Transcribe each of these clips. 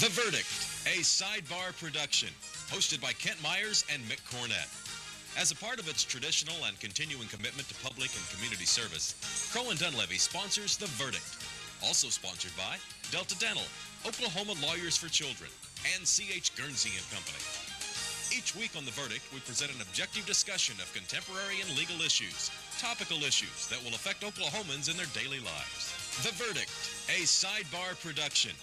The Verdict, a Sidebar production, hosted by Kent Myers and Mick Cornett. As a part of its traditional and continuing commitment to public and community service, Crow & Dunlevy sponsors The Verdict. Also sponsored by Delta Dental, Oklahoma Lawyers for Children, and C.H. Guernsey & Company. Each week on The Verdict, we present an objective discussion of contemporary and legal issues, topical issues that will affect Oklahomans in their daily lives. The Verdict, a Sidebar production.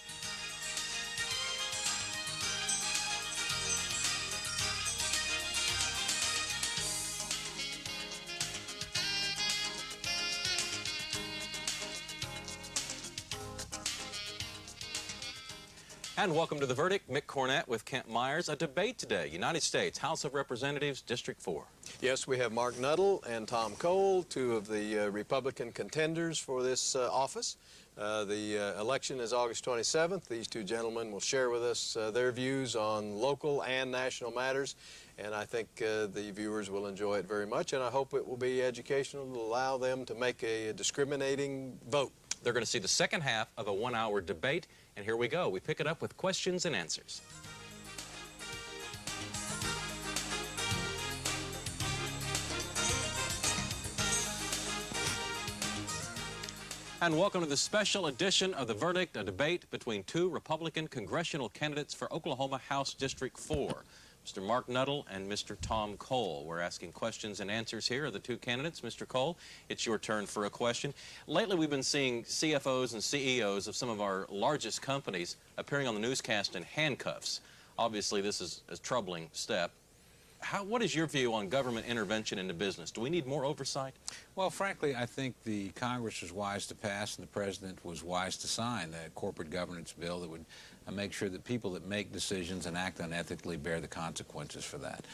And welcome to The Verdict. Mick Cornett with Kent Myers. A debate today, United States House of Representatives, District 4. Yes, we have Marc Nuttle and Tom Cole, two of the Republican contenders for this office. The election is August 27th. These two gentlemen will share with us their views on local and national matters, and I think the viewers will enjoy it very much, and I hope it will be educational to allow them to make a discriminating vote. They're going to see the second half of a one-hour debate. And here we go. We pick it up with questions and answers. And welcome to the special edition of The Verdict, a debate between two Republican congressional candidates for Oklahoma House District 4. Mr. Marc Nuttle and Mr. Tom Cole. We're asking questions and answers here of the two candidates. Mr. Cole, it's your turn for a question. Lately, we've been seeing CFOs and CEOs of some of our largest companies appearing on the newscast in handcuffs. Obviously, this is a troubling step. What is your view on government intervention into business? Do we need more oversight? Well, frankly, I think the Congress was wise to pass and the President was wise to sign a corporate governance bill that would make sure that people that make decisions and act unethically bear the consequences for that.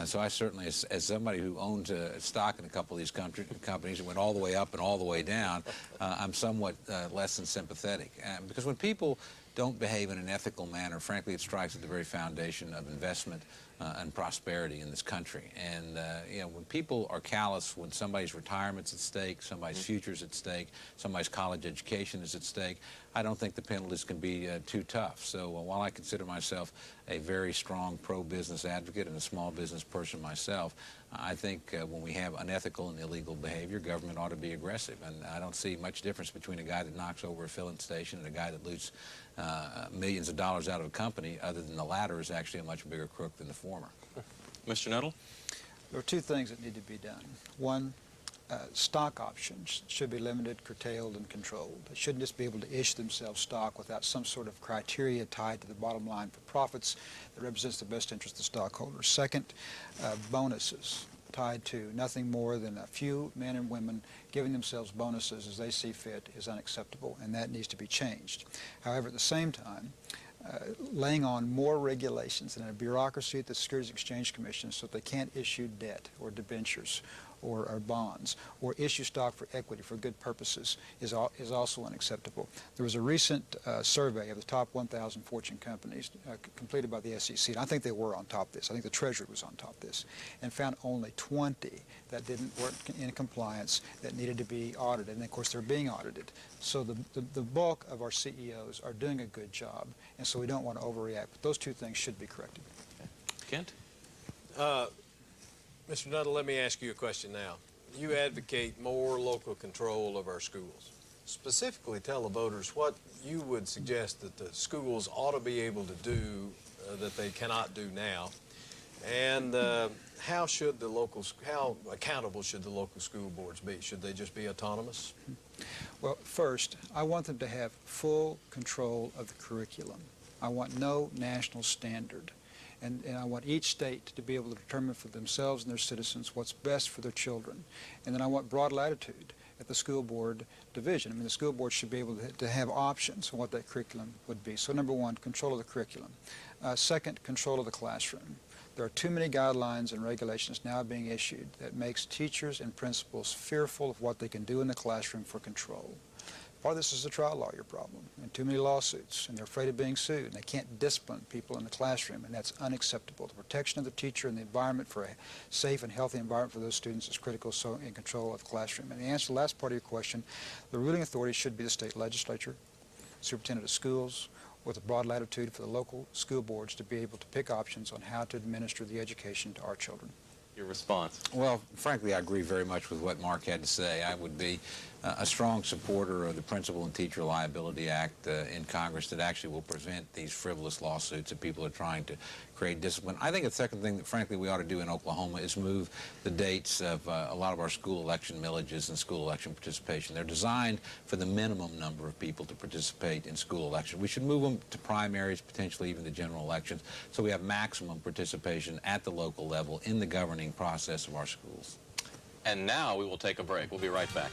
So I certainly, as somebody who owns stock in a couple of these companies that went all the way up and all the way down, I'm somewhat less than sympathetic. Because when people don't behave in an ethical manner, frankly, it strikes at the very foundation of investment and prosperity in this country. And you know, when people are callous, when somebody's retirement's at stake, somebody's future's at stake, somebody's college education is at stake, I don't think the penalties can be too tough. So while I consider myself a very strong pro-business advocate and a small business person myself, I think when we have unethical and illegal behavior, government ought to be aggressive. And I don't see much difference between a guy that knocks over a filling station and a guy that loots millions of dollars out of a company, other than the latter is actually a much bigger crook than the former. Mr. Nuttle? There are two things that need to be done. One, stock options should be limited, curtailed, and controlled. They shouldn't just be able to issue themselves stock without some sort of criteria tied to the bottom line for profits that represents the best interest of stockholders. Second, bonuses tied to nothing more than a few men and women giving themselves bonuses as they see fit is unacceptable, and that needs to be changed. However, at the same time, laying on more regulations and a bureaucracy at the Securities and Exchange Commission so that they can't issue debt or debentures or bonds or issue stock for equity for good purposes is also unacceptable. There was a recent survey of the top 1,000 Fortune companies completed by the SEC, and I think they were on top of this. I think the Treasury was on top of this, and found only 20 that didn't work in compliance that needed to be audited, and of course they're being audited. So the bulk of our CEOs are doing a good job, and so we don't want to overreact, but those two things should be corrected. Kent? Mr. Nuttle, let me ask you a question now. You advocate more local control of our schools. Specifically tell the voters what you would suggest that the schools ought to be able to do that they cannot do now, and how accountable should the local school boards be? Should they just be autonomous? Well, first, I want them to have full control of the curriculum. I want no national standard. And I want each state to be able to determine for themselves and their citizens what's best for their children. And then I want broad latitude at the school board division. I mean, the school board should be able to have options on what that curriculum would be. So number one, control of the curriculum. Second, control of the classroom. There are too many guidelines and regulations now being issued that makes teachers and principals fearful of what they can do in the classroom for control. Part of this is a trial lawyer problem, and too many lawsuits, and they're afraid of being sued, and they can't discipline people in the classroom, and that's unacceptable. The protection of the teacher and the environment for a safe and healthy environment for those students is critical, so in control of the classroom. And the answer to the last part of your question, the ruling authority should be the state legislature, superintendent of schools, with a broad latitude for the local school boards to be able to pick options on how to administer the education to our children. Your response? Well, frankly, I agree very much with what Mark had to say. I would be a strong supporter of the Principal and Teacher Liability Act in Congress that actually will prevent these frivolous lawsuits that people are trying to create discipline. I think the second thing that, frankly, we ought to do in Oklahoma is move the dates of a lot of our school election millages and school election participation. They're designed for the minimum number of people to participate in school election. We should move them to primaries, potentially even to general elections, so we have maximum participation at the local level in the governing process of our schools. And now we will take a break. We'll be right back.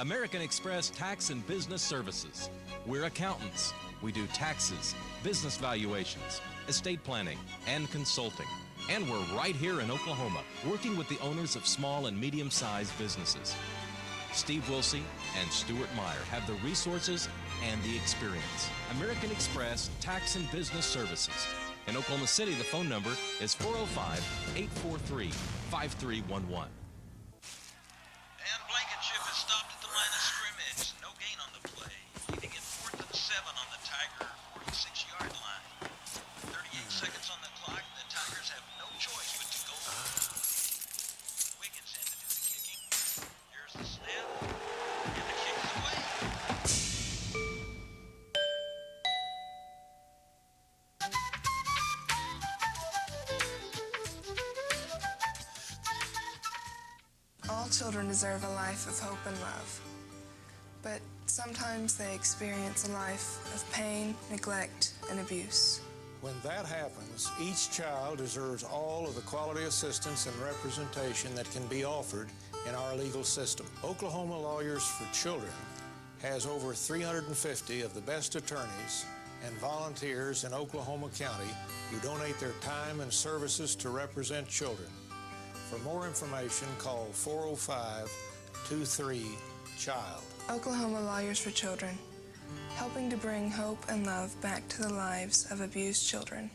American Express Tax and Business Services. We're accountants. We do taxes, business valuations, estate planning, and consulting. And we're right here in Oklahoma, working with the owners of small and medium-sized businesses. Steve Wilsey and Stuart Meyer have the resources and the experience. American Express Tax and Business Services. In Oklahoma City, the phone number is 405-843-5311. And Blankenship has stopped at the line of scrimmage. No gain on the play. Leaving it 4th and 7 on the Tiger 46-yard line. 38 seconds on the clock. The Tigers have no choice but to go for it. Wiggins in to do the kicking. Here's the snap. And the kick is away. All children deserve a life of hope and love, but sometimes they experience a life of pain, neglect, and abuse. When that happens, each child deserves all of the quality assistance and representation that can be offered in our legal system. Oklahoma Lawyers for Children has over 350 of the best attorneys and volunteers in Oklahoma County who donate their time and services to represent children. For more information, call 405-23-CHILD. Oklahoma Lawyers for Children, helping to bring hope and love back to the lives of abused children.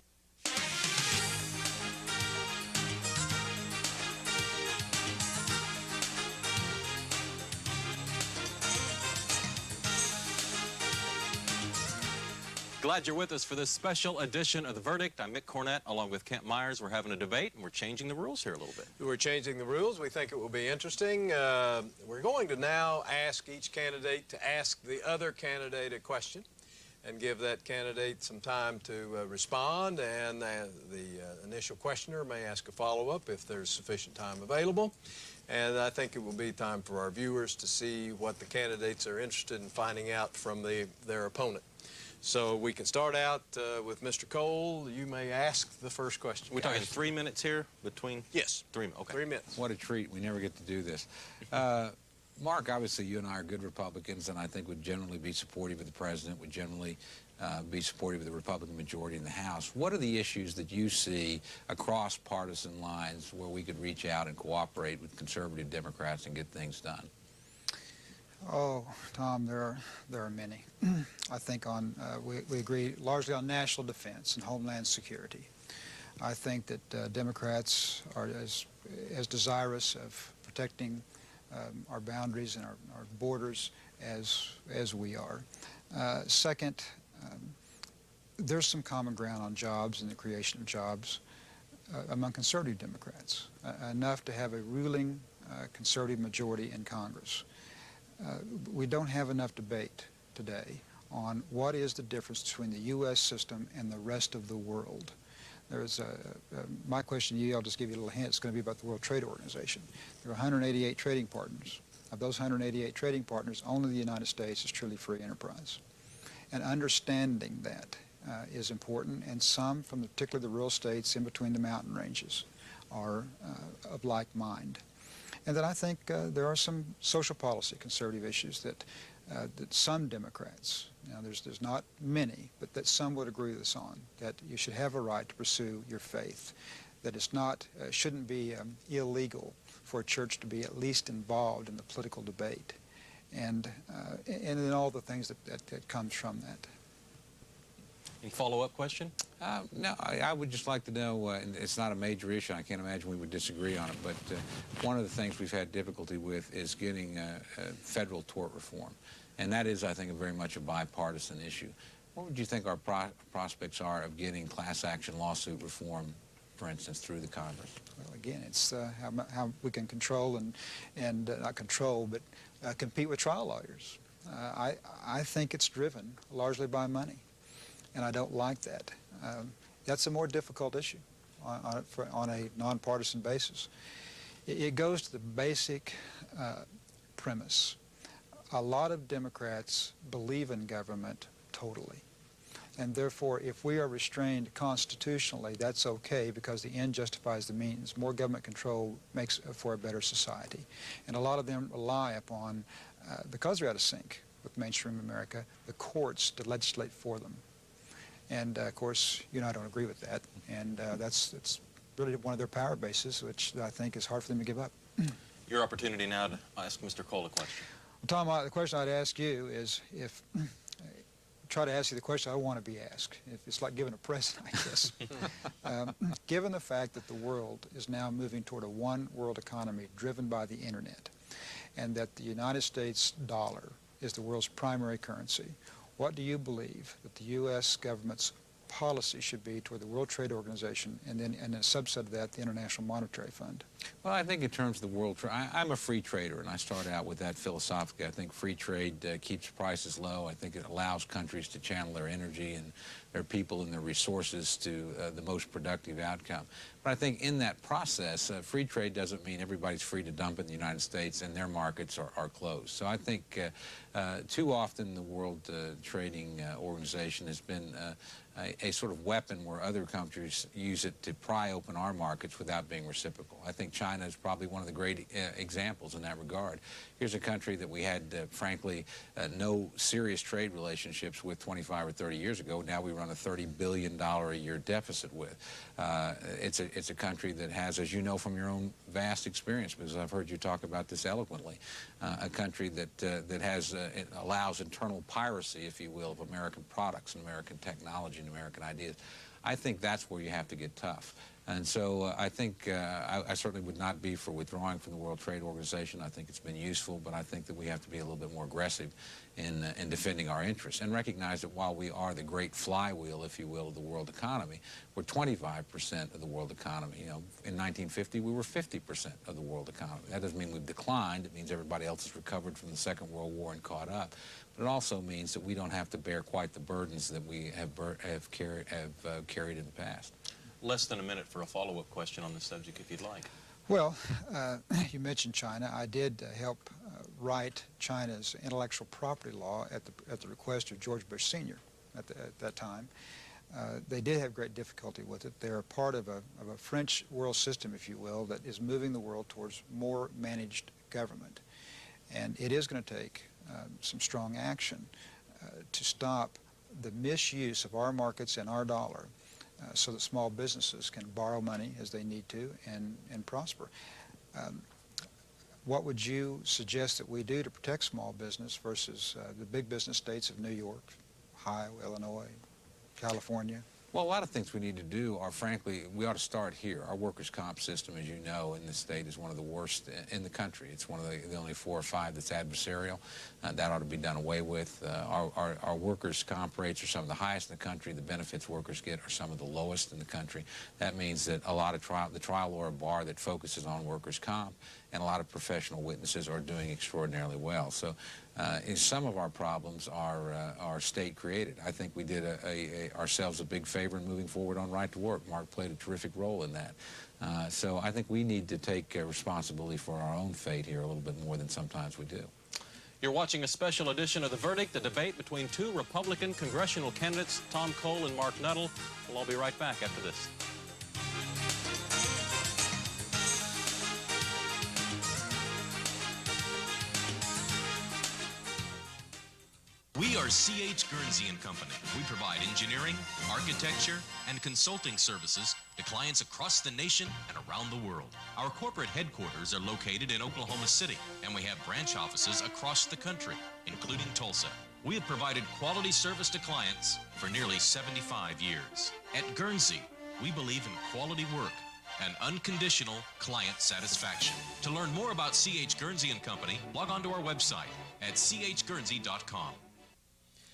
Glad you're with us for this special edition of The Verdict. I'm Mick Cornett, along with Kent Myers. We're having a debate, and we're changing the rules here a little bit. We're changing the rules. We think it will be interesting. We're going to now ask each candidate to ask the other candidate a question and give that candidate some time to respond, and the initial questioner may ask a follow-up if there's sufficient time available. And I think it will be time for our viewers to see what the candidates are interested in finding out from their opponent. So we can start out with Mr. Cole. You may ask the first question. We're talking 3 minutes here between? Yes. 3 minutes. Okay. 3 minutes. What a treat. We never get to do this. Mark, obviously you and I are good Republicans, and I think would generally be supportive of the president, would generally be supportive of the Republican majority in the House. What are the issues that you see across partisan lines where we could reach out and cooperate with conservative Democrats and get things done? Oh, Tom, there are many. I think we agree largely on national defense and homeland security. I think that Democrats are as desirous of protecting our boundaries and our borders as we are. Second, there's some common ground on jobs and the creation of jobs among conservative Democrats, enough to have a ruling conservative majority in Congress. We don't have enough debate today on what is the difference between the U.S. system and the rest of the world. There's my question to you, I'll just give you a little hint, it's going to be about the World Trade Organization. There are 188 trading partners. Of those 188 trading partners, only the United States is truly free enterprise. And understanding that is important, and some, from particularly the rural states in between the mountain ranges, are of like mind. And then I think there are some social policy conservative issues that some Democrats, now there's not many, but that some would agree with us on, that you should have a right to pursue your faith, that it's not, shouldn't be illegal for a church to be at least involved in the political debate, and then all the things that comes from that. Any follow-up question? No, I would just like to know, and it's not a major issue, I can't imagine we would disagree on it, but one of the things we've had difficulty with is getting federal tort reform. And that is, I think, very much a bipartisan issue. What would you think our prospects are of getting class action lawsuit reform, for instance, through the Congress? Well, again, it's how we can control and not control, but compete with trial lawyers. I think it's driven largely by money, and I don't like that. That's a more difficult issue on a nonpartisan basis. It goes to the basic premise. A lot of Democrats believe in government totally. And therefore, if we are restrained constitutionally, that's okay because the end justifies the means. More government control makes for a better society. And a lot of them rely upon, because they're out of sync with mainstream America, the courts to legislate for them. And of course, you and I don't agree with that. And that's really one of their power bases, which I think is hard for them to give up. Your opportunity now to ask Mr. Cole a question. Well, Tom, the question I'd ask you is if try to ask you the question I want to be asked. It's like giving a present, I guess. Given the fact that the world is now moving toward a one-world economy driven by the internet, and that the United States dollar is the world's primary currency, what do you believe that the U.S. government's policy should be toward the World Trade Organization, and then a subset of that, the International Monetary Fund? Well, I think in terms of the world trade, I'm a free trader, and I started out with that philosophically. I think free trade keeps prices low. I think it allows countries to channel their energy and their people and their resources to the most productive outcome. But I think in that process, free trade doesn't mean everybody's free to dump in the United States and their markets are closed. So I think too often the World Trading Organization has been a sort of weapon where other countries use it to pry open our markets without being reciprocal. I think China is probably one of the great examples in that regard. Here's a country that we had, frankly, no serious trade relationships with 25 or 30 years ago. Now we run a $30 billion a year deficit with. It's a country that has, as you know from your own vast experience, because I've heard you talk about this eloquently, a country that has it allows internal piracy, if you will, of American products and American technology and American ideas. I think that's where you have to get tough. And so I think I certainly would not be for withdrawing from the World Trade Organization. I think it's been useful, but I think that we have to be a little bit more aggressive in defending our interests and recognize that while we are the great flywheel, if you will, of the world economy, we're 25% of the world economy. You know, in 1950, we were 50% of the world economy. That doesn't mean we've declined. It means everybody else has recovered from the Second World War and caught up. But it also means that we don't have to bear quite the burdens that we have carried in the past. Less than a minute for a follow-up question on this subject, if you'd like. Well, you mentioned China. I did help write China's intellectual property law at the request of George Bush Sr. at that time. They did have great difficulty with it. They're a part of a French world system, if you will, that is moving the world towards more managed government. And it is going to take some strong action to stop the misuse of our markets and our dollar so that small businesses can borrow money as they need to and prosper. What would you suggest that we do to protect small business versus the big business states of New York, Ohio, Illinois, California? Well, a lot of things we need to do are, frankly, we ought to start here. Our workers' comp system, as you know, in this state is one of the worst in the country. It's one of the only 4 or 5 that's adversarial. That ought to be done away with. Our workers' comp rates are some of the highest in the country. The benefits workers get are some of the lowest in the country. That means that a lot of the trial lawyer bar that focuses on workers' comp and a lot of professional witnesses are doing extraordinarily well. So some of our problems are state-created. I think we did ourselves a big favor in moving forward on right to work. Mark played a terrific role in that. So I think we need to take responsibility for our own fate here a little bit more than sometimes we do. You're watching a special edition of The Verdict, a debate between 2 Republican congressional candidates, Tom Cole and Marc Nuttle. We'll all be right back after this. We are C.H. Guernsey & Company. We provide engineering, architecture, and consulting services to clients across the nation and around the world. Our corporate headquarters are located in Oklahoma City, and we have branch offices across the country, including Tulsa. We have provided quality service to clients for nearly 75 years. At Guernsey, we believe in quality work and unconditional client satisfaction. To learn more about C.H. Guernsey & Company, log on to our website at chguernsey.com.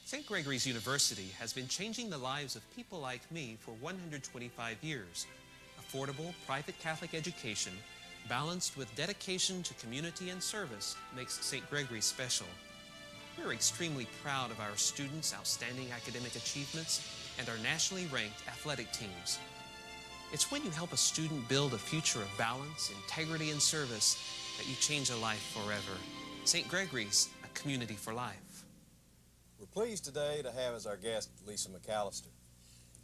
St. Gregory's University has been changing the lives of people like me for 125 years. Affordable, private Catholic education, balanced with dedication to community and service, makes St. Gregory special. We're extremely proud of our students' outstanding academic achievements and our nationally ranked athletic teams. It's when you help a student build a future of balance, integrity, and service that you change a life forever. St. Gregory's, a community for life. We're pleased today to have as our guest Lisa McAllister.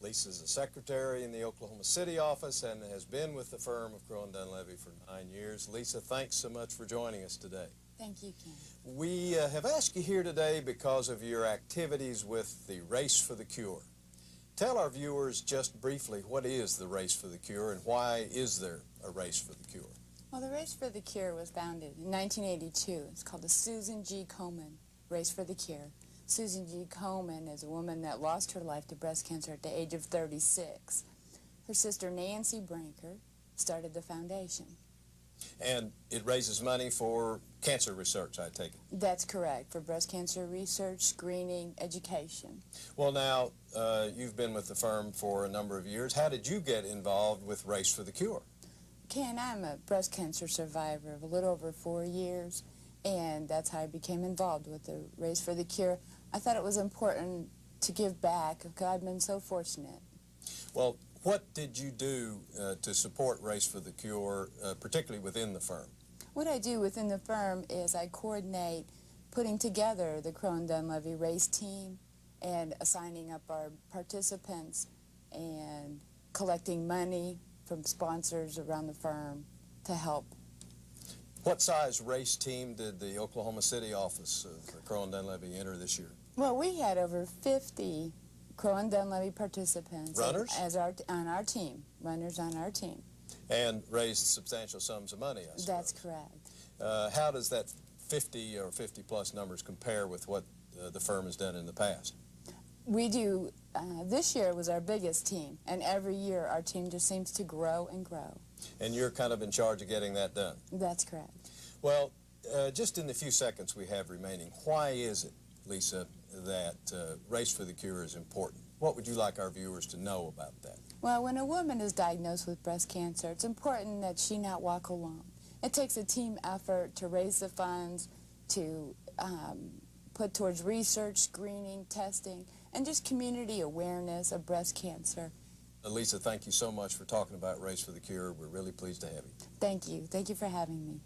Lisa is a secretary in the Oklahoma City office and has been with the firm of Crow and Dunlevy for 9 years. Lisa, thanks so much for joining us today. Thank you, Ken. We have asked you here today because of your activities with the Race for the Cure. Tell our viewers just briefly what is the Race for the Cure and why is there a Race for the Cure? Well, the Race for the Cure was founded in 1982. It's called the Susan G. Komen Race for the Cure. Susan G. Komen is a woman that lost her life to breast cancer at the age of 36. Her sister Nancy Branker started the foundation. And it raises money for cancer research, I take it. That's correct, for breast cancer research, screening, education. Well, now, you've been with the firm for a number of years. How did you get involved with Race for the Cure? Ken, I'm a breast cancer survivor of a little over 4 years, and that's how I became involved with the Race for the Cure. I thought it was important to give back because I've been so fortunate. Well, what did you do to support Race for the Cure, particularly within the firm? What I do within the firm is I coordinate putting together the Crow and Dunlevy race team and assigning up our participants and collecting money from sponsors around the firm to help. What size race team did the Oklahoma City office of Crow and Dunlevy enter this year? Well, we had over 50 Crow and Dunlevy participants. Runners? On our team, runners on our team. And raised substantial sums of money, I suppose. That's correct. How does that 50 or 50-plus numbers compare with what the firm has done in the past? We do, this year was our biggest team, and every year our team just seems to grow and grow. And you're kind of in charge of getting that done? That's correct. Well, just in the few seconds we have remaining, why is it, Lisa, that Race for the Cure is important? What would you like our viewers to know about that? Well, when a woman is diagnosed with breast cancer, it's important that she not walk alone. It takes a team effort to raise the funds, to put towards research, screening, testing, and just community awareness of breast cancer. Lisa, thank you so much for talking about Race for the Cure. We're really pleased to have you. Thank you. Thank you for having me.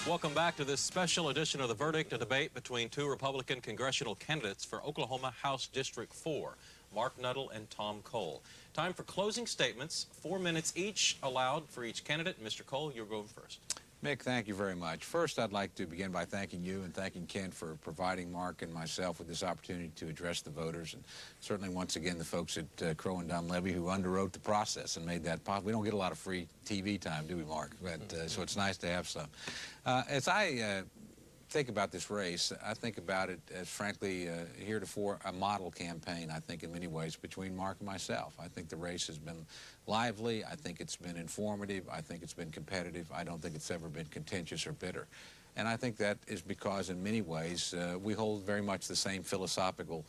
Welcome back to this special edition of the Verdict, a debate between two Republican congressional candidates for Oklahoma House District 4, Marc Nuttle and Tom Cole. Time for closing statements, 4 minutes each allowed for each candidate. Mr. Cole, you're going first. Mick, thank you very much. First, I'd like to begin by thanking you and thanking Ken for providing Mark and myself with this opportunity to address the voters, and certainly once again the folks at Crow and Dunlevy who underwrote the process and made that possible. We don't get a lot of free TV time, do we, Mark? But, so it's nice to have some. As I think about this race, I think about it as, frankly, heretofore a model campaign, I think, in many ways, between Mark and myself. I think the race has been lively. I think it's been informative. I think it's been competitive. I don't think it's ever been contentious or bitter. And I think that is because, in many ways, we hold very much the same philosophical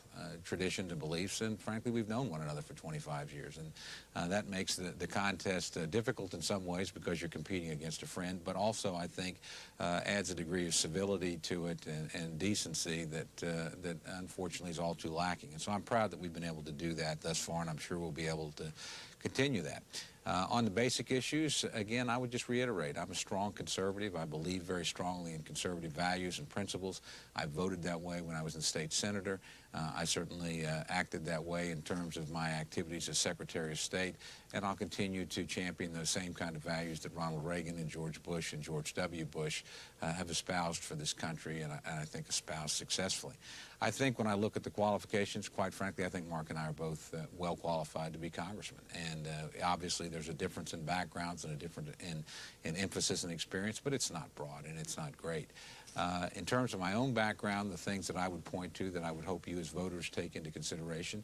traditions and beliefs, and frankly, we've known one another for 25 years. And that makes the contest difficult in some ways because you're competing against a friend, but also, I think, adds a degree of civility to it and decency that unfortunately is all too lacking. And so I'm proud that we've been able to do that thus far, and I'm sure we'll be able to continue that. On the basic issues, again, I would just reiterate, I'm a strong conservative. I believe very strongly in conservative values and principles. I voted that way when I was a state senator. I certainly acted that way in terms of my activities as Secretary of State, and I'll continue to champion those same kind of values that Ronald Reagan and George Bush and George W. Bush have espoused for this country, and I think espoused successfully. I think when I look at the qualifications, quite frankly, I think Mark and I are both well qualified to be congressmen. And obviously there's a difference in backgrounds and a difference in emphasis and experience, but it's not broad and it's not great. In terms of my own background, the things that I would point to that I would hope you as voters take into consideration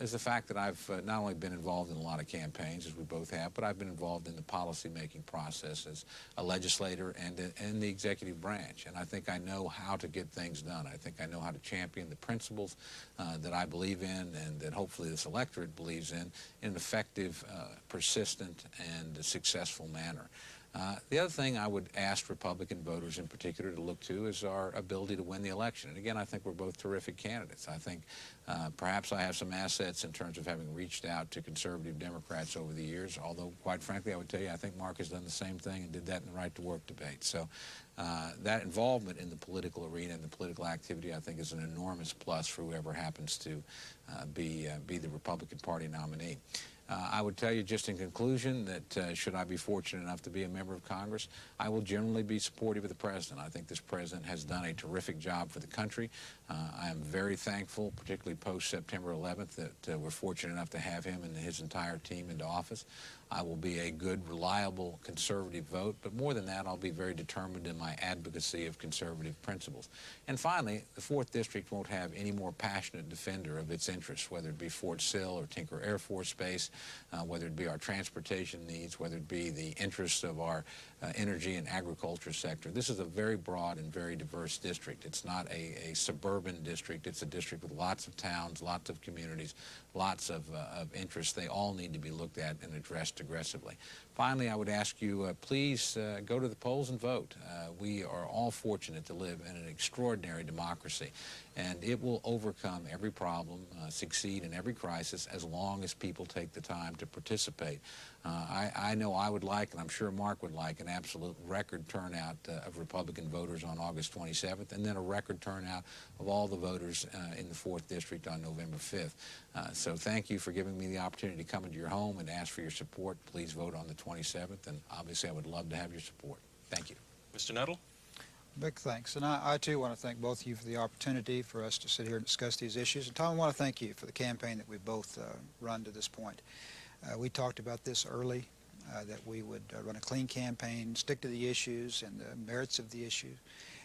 is the fact that I've not only been involved in a lot of campaigns, as we both have, but I've been involved in the policy-making process as a legislator and in the executive branch. And I think I know how to get things done. I think I know how to champion the principles that I believe in and that hopefully this electorate believes in an effective, persistent, and successful manner. The other thing I would ask Republican voters in particular to look to is our ability to win the election. And again, I think we're both terrific candidates. I think perhaps I have some assets in terms of having reached out to conservative Democrats over the years, although quite frankly I would tell you I think Mark has done the same thing and did that in the Right to Work debate. So that involvement in the political arena and the political activity I think is an enormous plus for whoever happens to be the Republican Party nominee. I would tell you just in conclusion that should I be fortunate enough to be a member of Congress, I will generally be supportive of the President. I think this President has done a terrific job for the country. I am very thankful, particularly post-September 11th, that we're fortunate enough to have him and his entire team into office. I will be a good, reliable, conservative vote, but more than that, I'll be very determined in my advocacy of conservative principles. And finally, the 4th District won't have any more passionate defender of its interests, whether it be Fort Sill or Tinker Air Force Base, whether it be our transportation needs, whether it be the interests of our energy and agriculture sector. This is a very broad and very diverse district. It's not a suburban district. It's a district with lots of towns, lots of communities, lots of interests. They all need to be looked at and addressed aggressively. Finally, I would ask you, please go to the polls and vote. We are all fortunate to live in an extraordinary democracy, and it will overcome every problem, succeed in every crisis, as long as people take the time to participate. I know I would like, and I'm sure Mark would like, an absolute record turnout of Republican voters on August 27th, and then a record turnout of all the voters in the 4th District on November 5th. So thank you for giving me the opportunity to come into your home and ask for your support. Please vote on the 27th, and obviously I would love to have your support. Thank you. Mr. Nuttle? Big thanks. And I too want to thank both of you for the opportunity for us to sit here and discuss these issues. And Tom, I want to thank you for the campaign that we both run to this point. We talked about this early, that we would run a clean campaign, stick to the issues and the merits of the issue,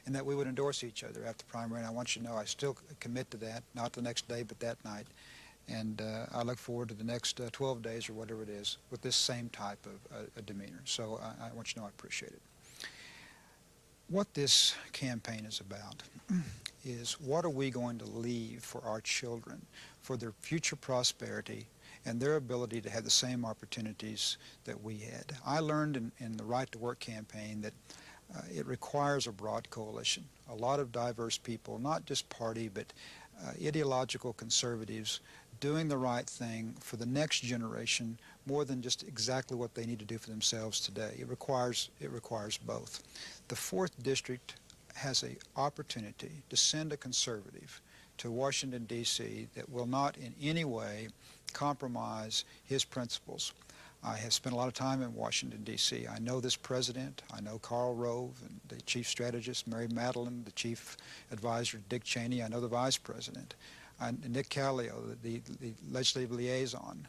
and that we would endorse each other after primary. And I want you to know I still commit to that, not the next day, but that night. And I look forward to the next 12 days or whatever it is with this same type of demeanor. So I want you to know I appreciate it. What this campaign is about is what are we going to leave for our children, for their future prosperity and their ability to have the same opportunities that we had. I learned in the Right to Work campaign that it requires a broad coalition, a lot of diverse people, not just party, but ideological conservatives doing the right thing for the next generation more than just exactly what they need to do for themselves today. It requires both. The 4th District has an opportunity to send a conservative to Washington, D.C. that will not in any way compromise his principles. I have spent a lot of time in Washington, D.C. I know this president. I know Karl Rove, and the chief strategist, Mary Madeline, the chief advisor, Dick Cheney. I know the vice president. Nick Callio, the legislative liaison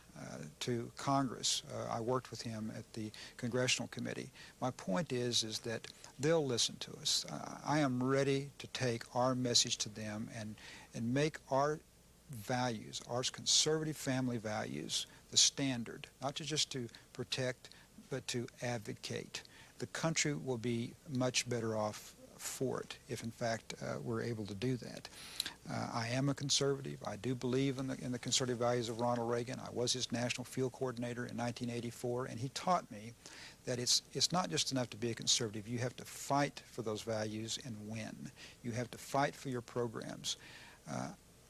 to Congress. I worked with him at the Congressional Committee. My point is that they'll listen to us. I am ready to take our message to them and make our values, our conservative family values, the standard, not just to protect, but to advocate. The country will be much better off for it if in fact we're able to do that. I am a conservative. I do believe in the conservative values of Ronald Reagan. I was his national field coordinator in 1984, and he taught me that it's not just enough to be a conservative. You have to fight for those values and win. You have to fight for your programs.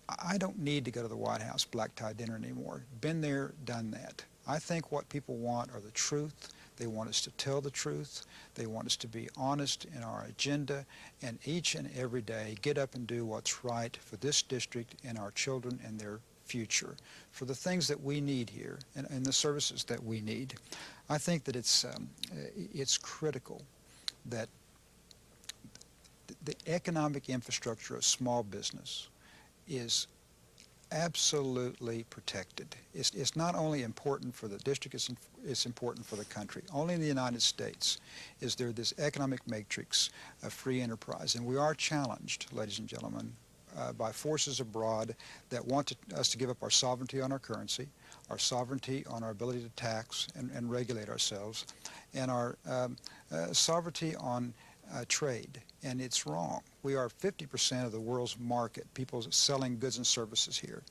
I don't need to go to the White House black tie dinner anymore. Been there, done that. I think what people want are the truth, They want us to tell the truth. They want us to be honest in our agenda, and each and every day get up and do what's right for this district and our children and their future, for the things that we need here and the services that we need. I think that it's critical that the economic infrastructure of small business is absolutely protected. It's not only important for the district, it's important for the country. Only in the United States is there this economic matrix of free enterprise, and we are challenged, ladies and gentlemen, by forces abroad that want us to give up our sovereignty on our currency, our sovereignty on our ability to tax and regulate ourselves, and our sovereignty on trade. And it's wrong. We are 50% of the world's market, people selling goods and services here.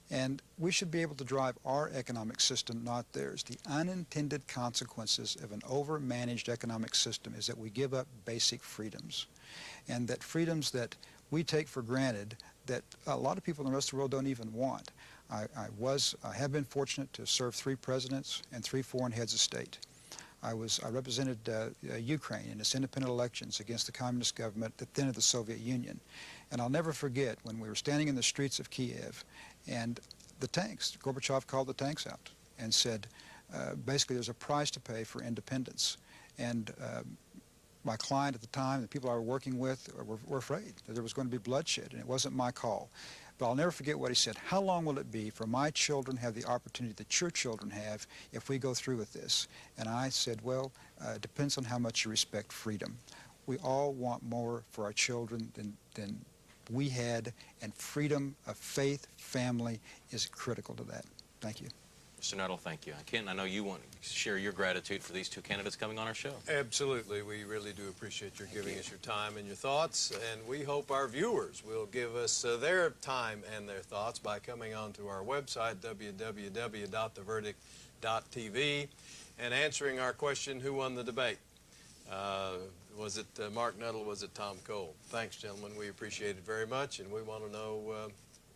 And we should be able to drive our economic system, not theirs. The unintended consequences of an over-managed economic system is that we give up basic freedoms. And that freedoms that we take for granted that a lot of people in the rest of the world don't even want. I have been fortunate to serve 3 presidents and 3 foreign heads of state. I represented Ukraine in its independent elections against the communist government at the end of the Soviet Union. And I'll never forget when we were standing in the streets of Kiev and the tanks, Gorbachev called the tanks out and said, basically there's a price to pay for independence. And my client at the time, the people I were working with, were afraid that there was going to be bloodshed, and it wasn't my call. But I'll never forget what he said. How long will it be for my children to have the opportunity that your children have if we go through with this? And I said, well, it depends on how much you respect freedom. We all want more for our children than we had, and freedom of faith, family is critical to that. Thank you. Mr. Nuttle, thank you. Ken, I know you want to share your gratitude for these 2 candidates coming on our show. Absolutely. We really do appreciate your giving us your time and your thoughts, and we hope our viewers will give us their time and their thoughts by coming onto our website, www.theverdict.tv, and answering our question, who won the debate? Was it Marc Nuttle? Was it Tom Cole? Thanks, gentlemen. We appreciate it very much, and we want to know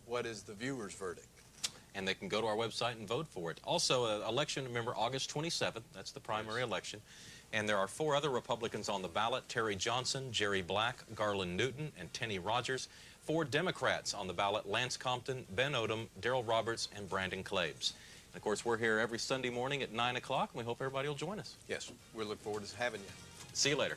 what is the viewer's verdict. And they can go to our website and vote for it. Also, election, remember, August 27th. That's the primary election. And there are 4 other Republicans on the ballot: Terry Johnson, Jerry Black, Garland Newton, and Tenny Rogers. 4 Democrats on the ballot: Lance Compton, Ben Odom, Darrell Roberts, and Brandon Claves. And of course, we're here every Sunday morning at 9 o'clock, and we hope everybody will join us. Yes, we look forward to having you. See you later.